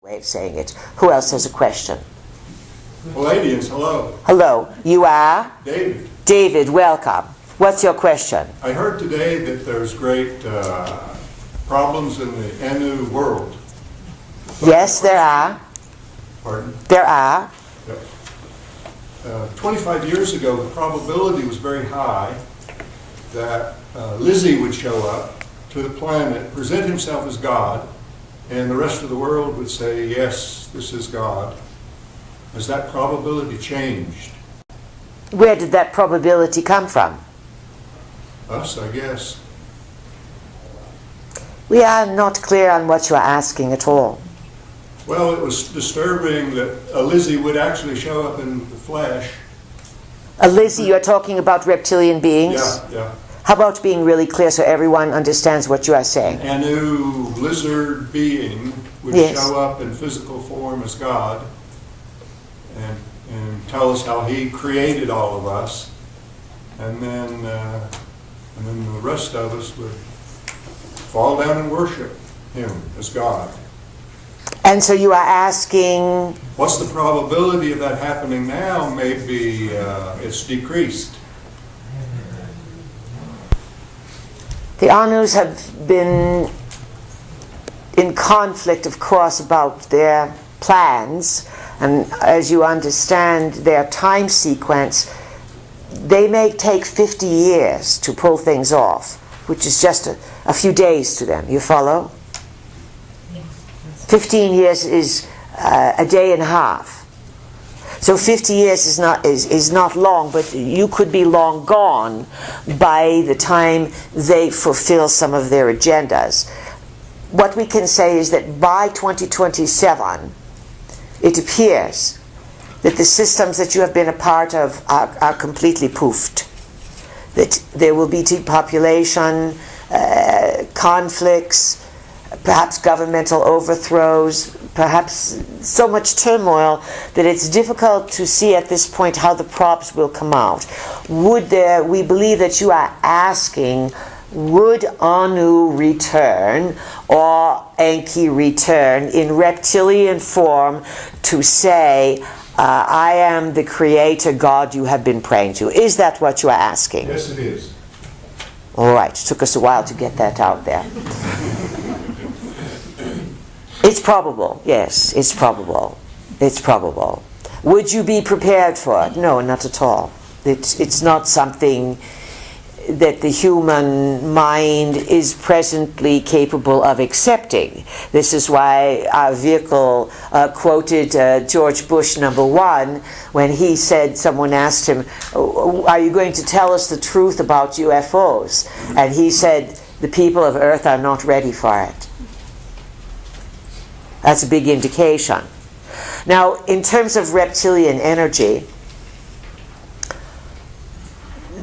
way of saying it. Who else has a question? Pleiadians, hello. Hello. You are? David. David, welcome. What's your question? I heard today that there's great problems in the Anu world. Yes, there are. Pardon? There are. Yep. 25 years ago, the probability was very high that Lizzie would show up to the planet, present himself as God, and the rest of the world would say, yes, this is God. Has that probability changed? Where did that probability come from? Us, I guess. We are not clear on what you are asking at all. Well, it was disturbing that a Lizzie would actually show up in the flesh. A Lizzie, you're talking about reptilian beings? Yeah. How about being really clear so everyone understands what you are saying? A new lizard being would show up in physical form as God and tell us how he created all of us. And then the rest of us would fall down and worship him as God. And so you are asking... What's the probability of that happening now? Maybe it's decreased. The Anus have been in conflict, of course, about their plans. And as you understand their time sequence, they may take 50 years to pull things off, which is just a few days to them. You follow? 15 years is a day and a half. So 50 years is not long, but you could be long gone by the time they fulfill some of their agendas. What we can say is that by 2027, it appears that the systems that you have been a part of are completely poofed. That there will be depopulation, conflicts, perhaps governmental overthrows, perhaps so much turmoil that it's difficult to see at this point how the props will come out. We believe that you are asking, would Anu return or Enki return in reptilian form to say, I am the creator God you have been praying to? Is that what you are asking? Yes, it is. All right, it took us a while to get that out there. It's probable, yes, it's probable. It's probable. Would you be prepared for it? No, not at all. It's not something that the human mind is presently capable of accepting. This is why our vehicle quoted George Bush #1 when he said, someone asked him, are you going to tell us the truth about UFOs? And he said, the people of Earth are not ready for it. That's a big indication. Now, in terms of reptilian energy,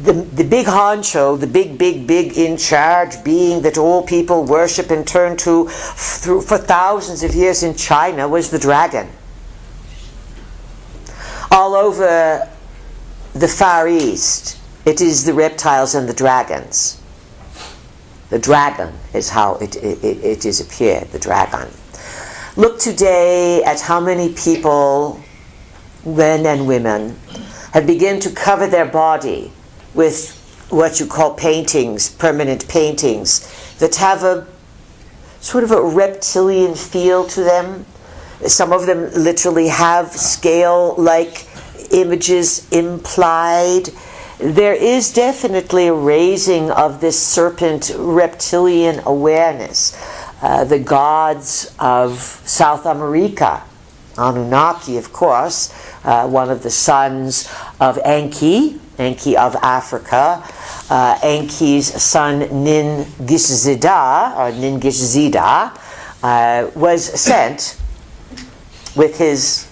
the big honcho, the big in charge being that all people worship and turn to for thousands of years in China was the dragon. All over the Far East, it is the reptiles and the dragons. The dragon is how it is appeared, the dragon. Look today at how many people, men and women, have begun to cover their body with what you call paintings, permanent paintings, that have a sort of a reptilian feel to them. Some of them literally have scale-like images implied. There is definitely a raising of this serpent reptilian awareness. The gods of South America, Anunnaki, of course, one of the sons of Enki of Africa, Enki's son Ningishzida, was sent with his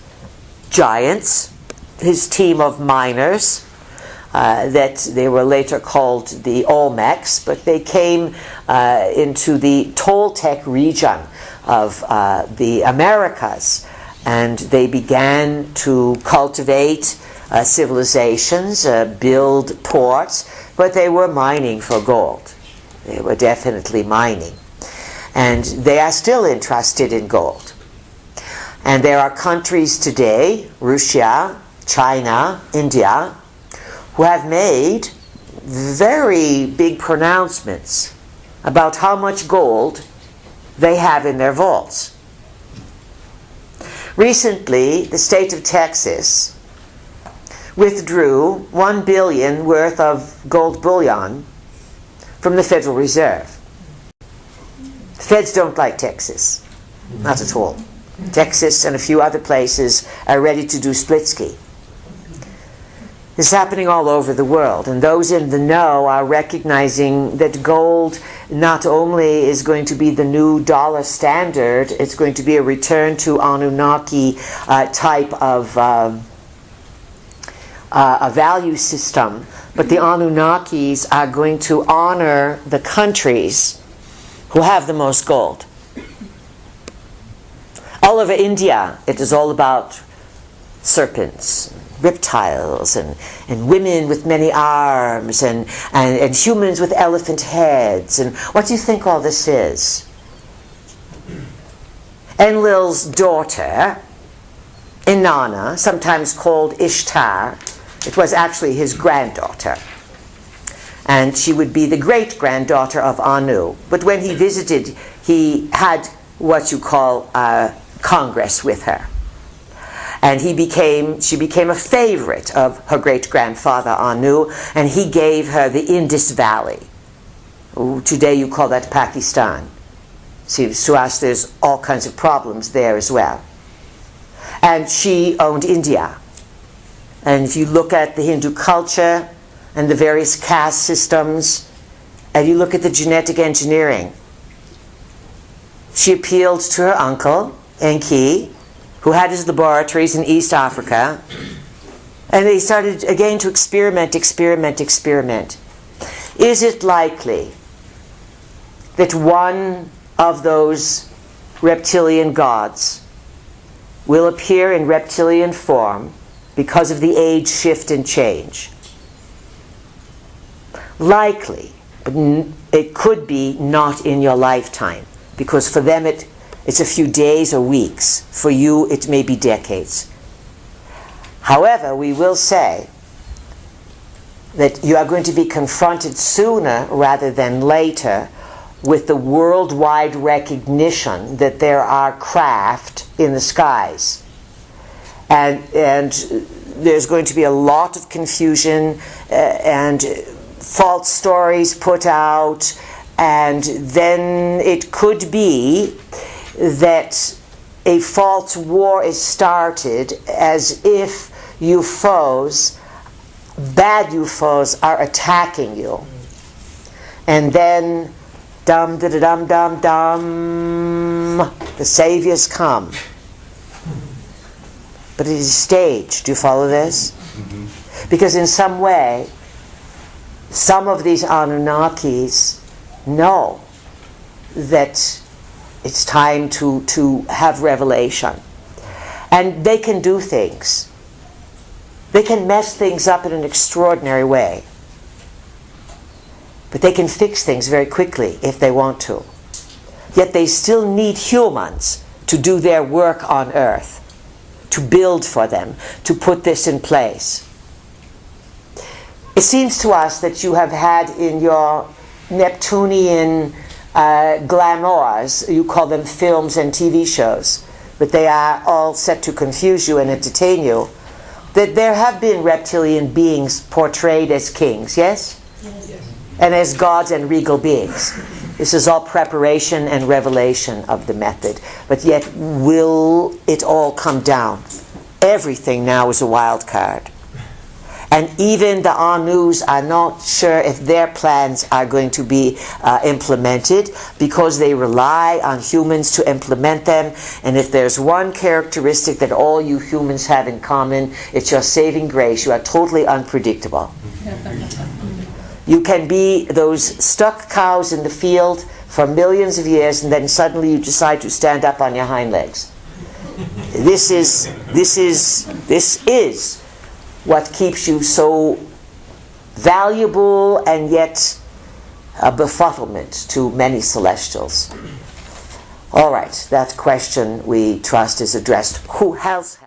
giants, his team of miners, that they were later called the Olmecs, but they came into the Toltec region of the Americas, and they began to cultivate civilizations, build ports, but they were mining for gold. They were definitely mining. And they are still interested in gold. And there are countries today, Russia, China, India, who have made very big pronouncements about how much gold they have in their vaults. Recently, the state of Texas withdrew $1 billion worth of gold bullion from the Federal Reserve. The feds don't like Texas, not at all. Texas and a few other places are ready to do split-ski. This is happening all over the world, and those in the know are recognizing that gold not only is going to be the new dollar standard, it's going to be a return to Anunnaki type of a value system, but the Anunnakis are going to honor the countries who have the most gold. All over India, it is all about serpents, reptiles, and women with many arms, and humans with elephant heads. And what do you think all this is? Enlil's daughter, Inanna, sometimes called Ishtar, it was actually his granddaughter. And she would be the great-granddaughter of Anu. But when he visited, he had what you call a congress with her. And she became a favorite of her great-grandfather Anu, and he gave her the Indus Valley. Today you call that Pakistan. Seems to us there's all kinds of problems there as well. And she owned India. And if you look at the Hindu culture and the various caste systems, and you look at the genetic engineering, she appealed to her uncle, Enki, who had his laboratories in East Africa, and they started again to experiment. Is it likely that one of those reptilian gods will appear in reptilian form because of the age shift and change? Likely, but it could be not in your lifetime, because for them it's a few days or weeks. For you, it may be decades. However, we will say that you are going to be confronted sooner rather than later with the worldwide recognition that there are craft in the skies. And there's going to be a lot of confusion and false stories put out, and then it could be that a false war is started as if UFOs, bad UFOs, are attacking you. And then, dum-da-da-dum-dum-dum, the saviors come. But it is staged. Do you follow this? Mm-hmm. Because in some way, some of these Anunnakis know that it's time to have revelation. And they can do things. They can mess things up in an extraordinary way. But they can fix things very quickly if they want to. Yet they still need humans to do their work on Earth, to build for them, to put this in place. It seems to us that you have had in your Neptunian glamours, you call them films and TV shows, but they are all set to confuse you and entertain you, that there have been reptilian beings portrayed as kings, yes? Yes. And as gods and regal beings. This is all preparation and revelation of the method. But yet, will it all come down? Everything now is a wild card. And even the Anus are not sure if their plans are going to be implemented, because they rely on humans to implement them. And if there's one characteristic that all you humans have in common, it's your saving grace. You are totally unpredictable. You can be those stuck cows in the field for millions of years, and then suddenly you decide to stand up on your hind legs. This is what keeps you so valuable and yet a befuddlement to many celestials. All right, that question we trust is addressed. Who else?